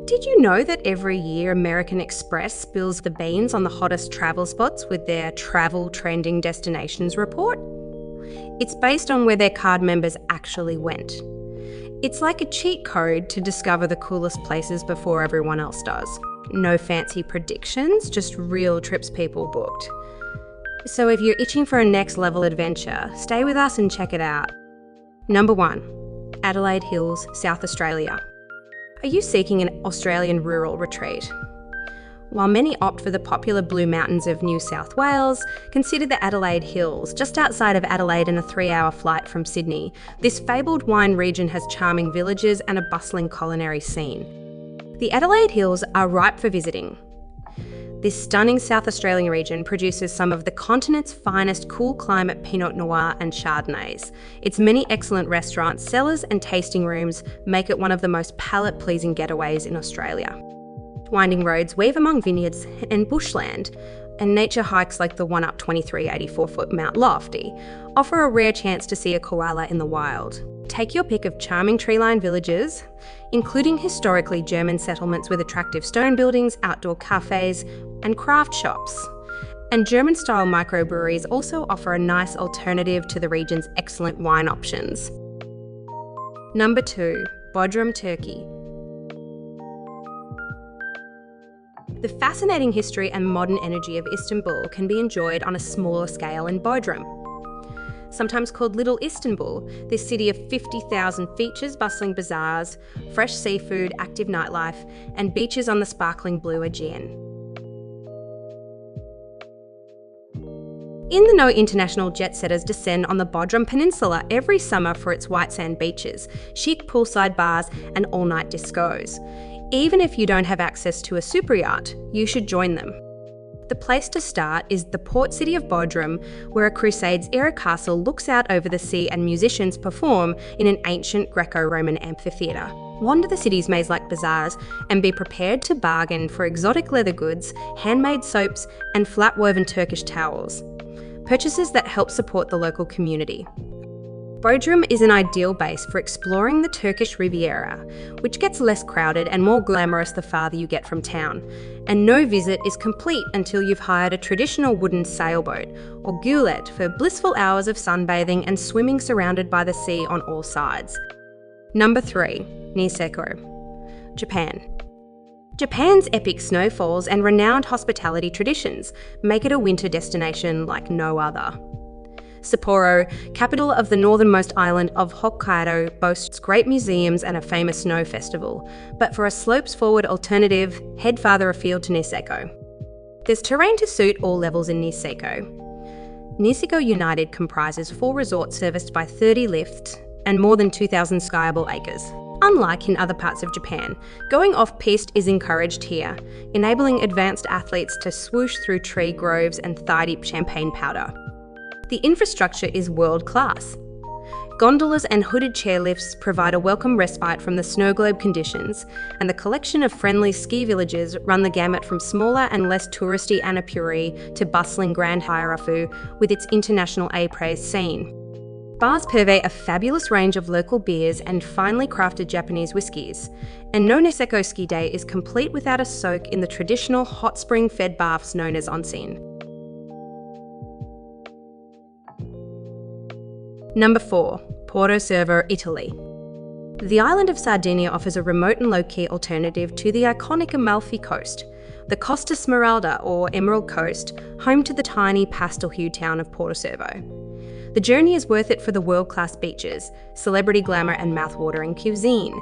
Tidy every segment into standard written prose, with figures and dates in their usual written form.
Did you know that every year American Express spills the beans on the hottest travel spots with their Travel Trending Destinations report? It's based on where their card members actually went. It's like a cheat code to discover the coolest places before everyone else does. No fancy predictions, just real trips people booked. So if you're itching for a next level adventure, stay with us and check it out. Number 1. Adelaide Hills, South Australia. Are you seeking an Australian rural retreat? While many opt for the popular Blue Mountains of New South Wales, consider the Adelaide Hills, just outside of Adelaide and a 3-hour flight from Sydney. This fabled wine region has charming villages and a bustling culinary scene. The Adelaide Hills are ripe for visiting. This stunning South Australian region produces some of the continent's finest cool climate Pinot Noir and Chardonnays. Its many excellent restaurants, cellars and tasting rooms make it one of the most palate-pleasing getaways in Australia. Winding roads weave among vineyards and bushland, and nature hikes like the one up 2384-foot Mount Lofty offer a rare chance to see a koala in the wild. Take your pick of charming tree-lined villages, including historically German settlements with attractive stone buildings, outdoor cafes, and craft shops. And German-style microbreweries also offer a nice alternative to the region's excellent wine options. Number 2. Bodrum, Turkey. The fascinating history and modern energy of Istanbul can be enjoyed on a smaller scale in Bodrum. Sometimes called Little Istanbul, this city of 50,000 features bustling bazaars, fresh seafood, active nightlife, and beaches on the sparkling blue Aegean. In the know, international jet-setters descend on the Bodrum Peninsula every summer for its white sand beaches, chic poolside bars, and all-night discos. Even if you don't have access to a super yacht, you should join them. The place to start is the port city of Bodrum, where a Crusades-era castle looks out over the sea and musicians perform in an ancient Greco-Roman amphitheatre. Wander the city's maze-like bazaars and be prepared to bargain for exotic leather goods, handmade soaps, and flat-woven Turkish towels. Purchases that help support the local community. Bodrum is an ideal base for exploring the Turkish Riviera, which gets less crowded and more glamorous the farther you get from town. And no visit is complete until you've hired a traditional wooden sailboat, or gulet, for blissful hours of sunbathing and swimming surrounded by the sea on all sides. Number 3. Niseko, Japan. Japan's epic snowfalls and renowned hospitality traditions make it a winter destination like no other. Sapporo, capital of the northernmost island of Hokkaido, boasts great museums and a famous snow festival, but for a slopes-forward alternative, head farther afield to Niseko. There's terrain to suit all levels in Niseko. Niseko United comprises 4 resorts serviced by 30 lifts and more than 2,000 skiable acres. Unlike in other parts of Japan, going off-piste is encouraged here, enabling advanced athletes to swoosh through tree groves and thigh-deep champagne powder. The infrastructure is world-class. Gondolas and hooded chairlifts provide a welcome respite from the snow globe conditions, and the collection of friendly ski villages run the gamut from smaller and less touristy Annapuri to bustling Grand Hirafu with its international A-praise scene. Bars purvey a fabulous range of local beers and finely crafted Japanese whiskies, and no Niseko ski day is complete without a soak in the traditional hot spring-fed baths known as onsen. Number 4. Portocervo, Italy. The island of Sardinia offers a remote and low-key alternative to the iconic Amalfi Coast, the Costa Smeralda or Emerald Coast, home to the tiny pastel-hued town of Portocervo. The journey is worth it for the world-class beaches, celebrity glamour and mouth-watering cuisine.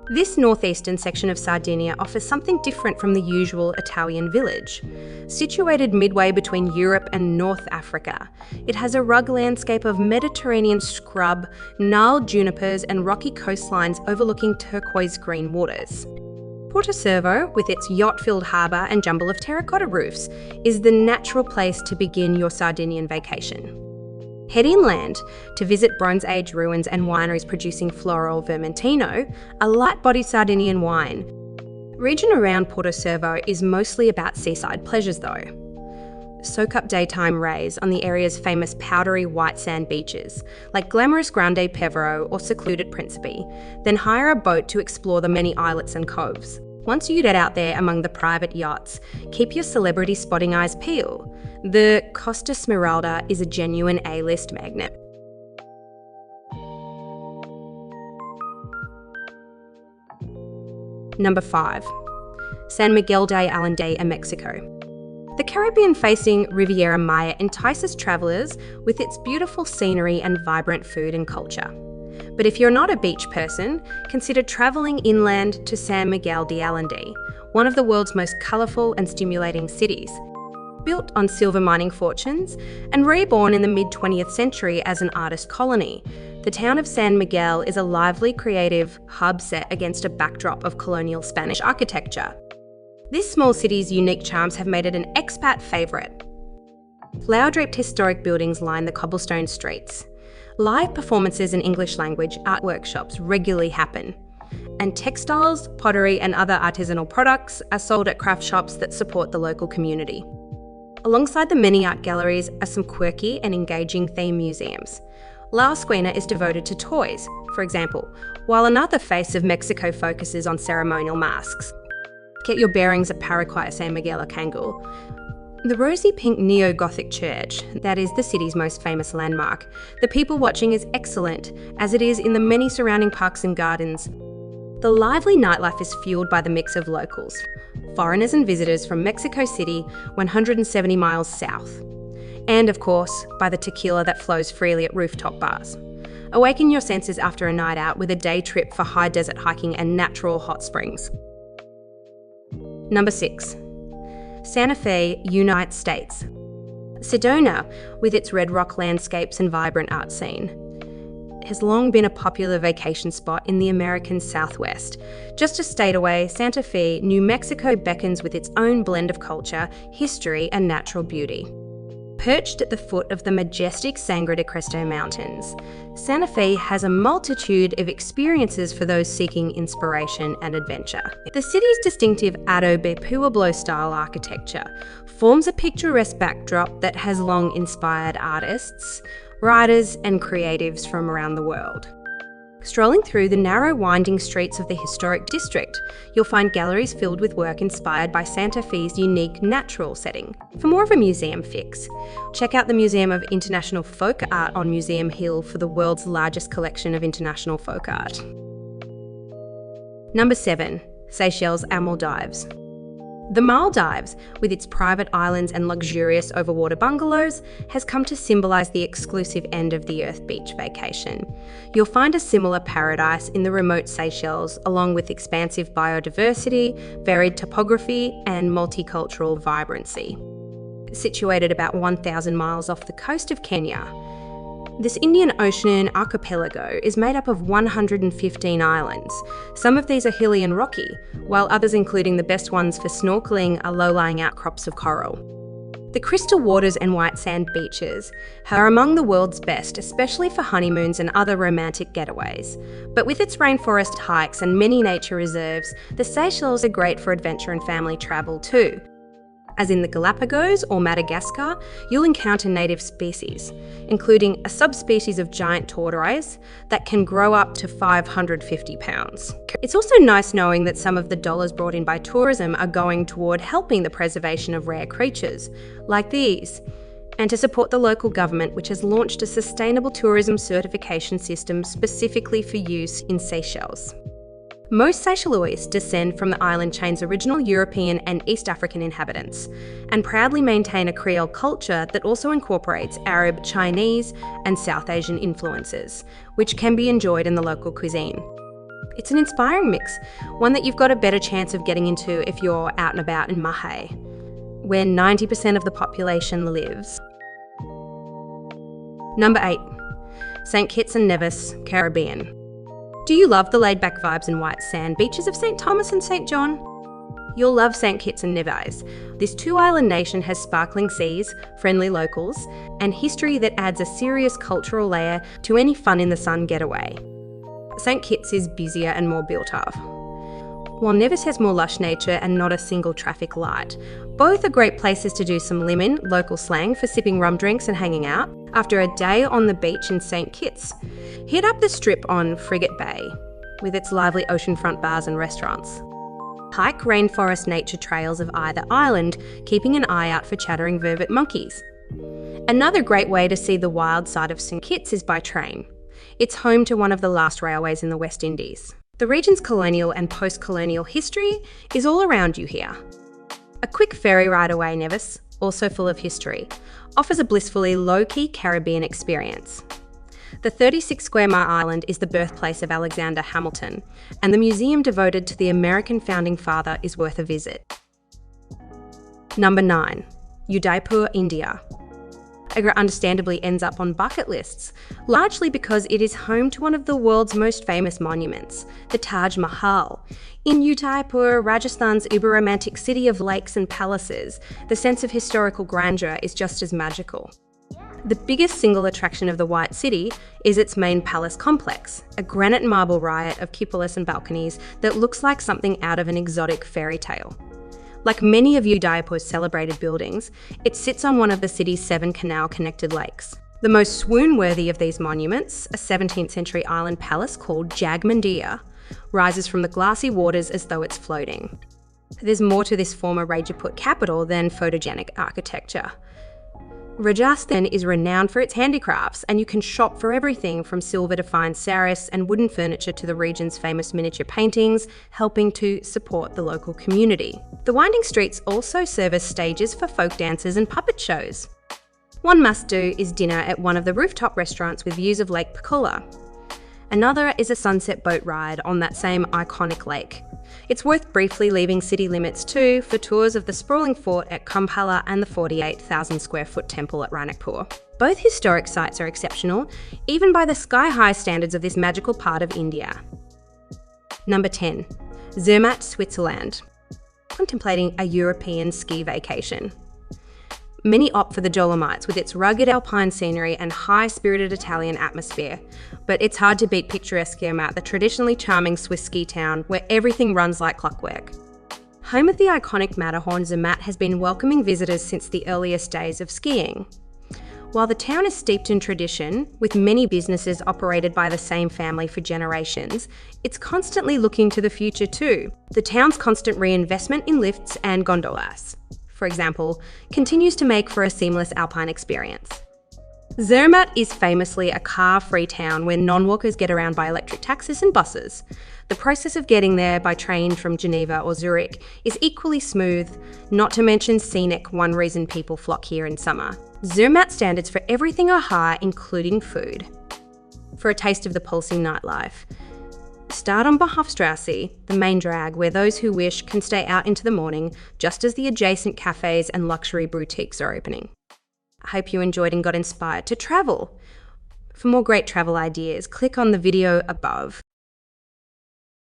This northeastern section of Sardinia offers something different from the usual Italian village. Situated midway between Europe and North Africa, it has a rugged landscape of Mediterranean scrub, gnarled junipers and rocky coastlines overlooking turquoise green waters. Portocervo, with its yacht-filled harbour and jumble of terracotta roofs, is the natural place to begin your Sardinian vacation. Head inland to visit Bronze Age ruins and wineries producing Floral Vermentino, a light-bodied Sardinian wine. Region around Portocervo is mostly about seaside pleasures though. Soak up daytime rays on the area's famous powdery white sand beaches, like glamorous Grande Pevero or secluded Principe, then hire a boat to explore the many islets and coves. Once you get out there among the private yachts, keep your celebrity spotting eyes peeled. The Costa Smeralda is a genuine A-list magnet. Number 5. San Miguel de Allende in Mexico. The Caribbean-facing Riviera Maya entices travellers with its beautiful scenery and vibrant food and culture. But if you're not a beach person, consider travelling inland to San Miguel de Allende, one of the world's most colourful and stimulating cities. Built on silver mining fortunes and reborn in the mid-20th century as an artist colony, the town of San Miguel is a lively, creative hub set against a backdrop of colonial Spanish architecture. This small city's unique charms have made it an expat favourite. Flower-draped historic buildings line the cobblestone streets. Live performances in English language art workshops regularly happen. And textiles, pottery and other artisanal products are sold at craft shops that support the local community. Alongside the many art galleries are some quirky and engaging theme museums. La Esquina is devoted to toys, for example, while another face of Mexico focuses on ceremonial masks. Get your bearings at Paraguay, San Miguel Arcangel. The rosy pink neo-Gothic church, that is the city's most famous landmark. The people watching is excellent, as it is in the many surrounding parks and gardens. The lively nightlife is fueled by the mix of locals, foreigners and visitors from Mexico City, 170 miles south. And of course, by the tequila that flows freely at rooftop bars. Awaken your senses after a night out with a day trip for high desert hiking and natural hot springs. Number 6. Santa Fe, United States. Sedona, with its red rock landscapes and vibrant art scene, has long been a popular vacation spot in the American Southwest. Just a state away, Santa Fe, New Mexico beckons with its own blend of culture, history, and natural beauty. Perched at the foot of the majestic Sangre de Cristo Mountains, Santa Fe has a multitude of experiences for those seeking inspiration and adventure. The city's distinctive Adobe Pueblo-style architecture forms a picturesque backdrop that has long inspired artists, writers, and creatives from around the world. Strolling through the narrow, winding streets of the historic district, you'll find galleries filled with work inspired by Santa Fe's unique natural setting. For more of a museum fix, check out the Museum of International Folk Art on Museum Hill for the world's largest collection of international folk art. Number 7. Seychelles and Maldives. The Maldives, with its private islands and luxurious overwater bungalows, has come to symbolise the exclusive end of the earth beach vacation. You'll find a similar paradise in the remote Seychelles, along with expansive biodiversity, varied topography, and multicultural vibrancy. Situated about 1,000 miles off the coast of Kenya, this Indian Ocean archipelago is made up of 115 islands. Some of these are hilly and rocky, while others, including the best ones for snorkeling, are low-lying outcrops of coral. The crystal waters and white sand beaches are among the world's best, especially for honeymoons and other romantic getaways. But with its rainforest hikes and many nature reserves, the Seychelles are great for adventure and family travel too. As in the Galapagos or Madagascar, you'll encounter native species, including a subspecies of giant tortoise that can grow up to 550 pounds. It's also nice knowing that some of the dollars brought in by tourism are going toward helping the preservation of rare creatures, like these, and to support the local government, which has launched a sustainable tourism certification system specifically for use in Seychelles. Most Seychellois descend from the island chain's original European and East African inhabitants, and proudly maintain a Creole culture that also incorporates Arab, Chinese, and South Asian influences, which can be enjoyed in the local cuisine. It's an inspiring mix, one that you've got a better chance of getting into if you're out and about in Mahé, where 90% of the population lives. Number 8. St. Kitts and Nevis, Caribbean. Do you love the laid-back vibes and white sand beaches of St. Thomas and St. John? You'll love St. Kitts and Nevis. This two-island nation has sparkling seas, friendly locals, and history that adds a serious cultural layer to any fun-in-the-sun getaway. St. Kitts is busier and more built up, while Nevis has more lush nature and not a single traffic light. Both are great places to do some lemon, local slang for sipping rum drinks and hanging out, after a day on the beach in St. Kitts. Hit up the strip on Frigate Bay, with its lively oceanfront bars and restaurants. Hike rainforest nature trails of either island, keeping an eye out for chattering vervet monkeys. Another great way to see the wild side of St Kitts is by train. It's home to one of the last railways in the West Indies. The region's colonial and post-colonial history is all around you here. A quick ferry ride away, Nevis, also full of history, offers a blissfully low-key Caribbean experience. The 36-square-mile island is the birthplace of Alexander Hamilton, and the museum devoted to the American founding father is worth a visit. Number 9. Udaipur, India. Agra understandably ends up on bucket lists, largely because it is home to one of the world's most famous monuments, the Taj Mahal. In Udaipur, Rajasthan's uber-romantic city of lakes and palaces, the sense of historical grandeur is just as magical. The biggest single attraction of the White City is its main palace complex, a granite and marble riot of cupolas and balconies that looks like something out of an exotic fairy tale. Like many of Udaipur's celebrated buildings, it sits on one of the city's 7 canal-connected lakes. The most swoon-worthy of these monuments, a 17th century island palace called Jagmandir, rises from the glassy waters as though it's floating. There's more to this former Rajput capital than photogenic architecture. Rajasthan is renowned for its handicrafts, and you can shop for everything from silver to fine saris and wooden furniture to the region's famous miniature paintings, helping to support the local community. The winding streets also serve as stages for folk dances and puppet shows. One must-do is dinner at one of the rooftop restaurants with views of Lake Pakula. Another is a sunset boat ride on that same iconic lake. It's worth briefly leaving city limits too for tours of the sprawling fort at Kampala and the 48,000 square foot temple at Ranakpur. Both historic sites are exceptional, even by the sky-high standards of this magical part of India. Number 10. Zermatt, Switzerland. Contemplating a European ski vacation. Many opt for the Dolomites with its rugged alpine scenery and high-spirited Italian atmosphere, but it's hard to beat picturesque Zermatt, the traditionally charming Swiss ski town where everything runs like clockwork. Home of the iconic Matterhorn, Zermatt has been welcoming visitors since the earliest days of skiing. While the town is steeped in tradition, with many businesses operated by the same family for generations, it's constantly looking to the future too. The town's constant reinvestment in lifts and gondolas, for example, continues to make for a seamless alpine experience. Zermatt is famously a car-free town where non-walkers get around by electric taxis and buses. The process of getting there by train from Geneva or Zurich is equally smooth, not to mention scenic, one reason people flock here in summer. Zermatt standards for everything are high, including food. For a taste of the pulsing nightlife, start on Behofstrasse, the main drag, where those who wish can stay out into the morning, just as the adjacent cafes and luxury boutiques are opening. I hope you enjoyed and got inspired to travel. For more great travel ideas, click on the video above.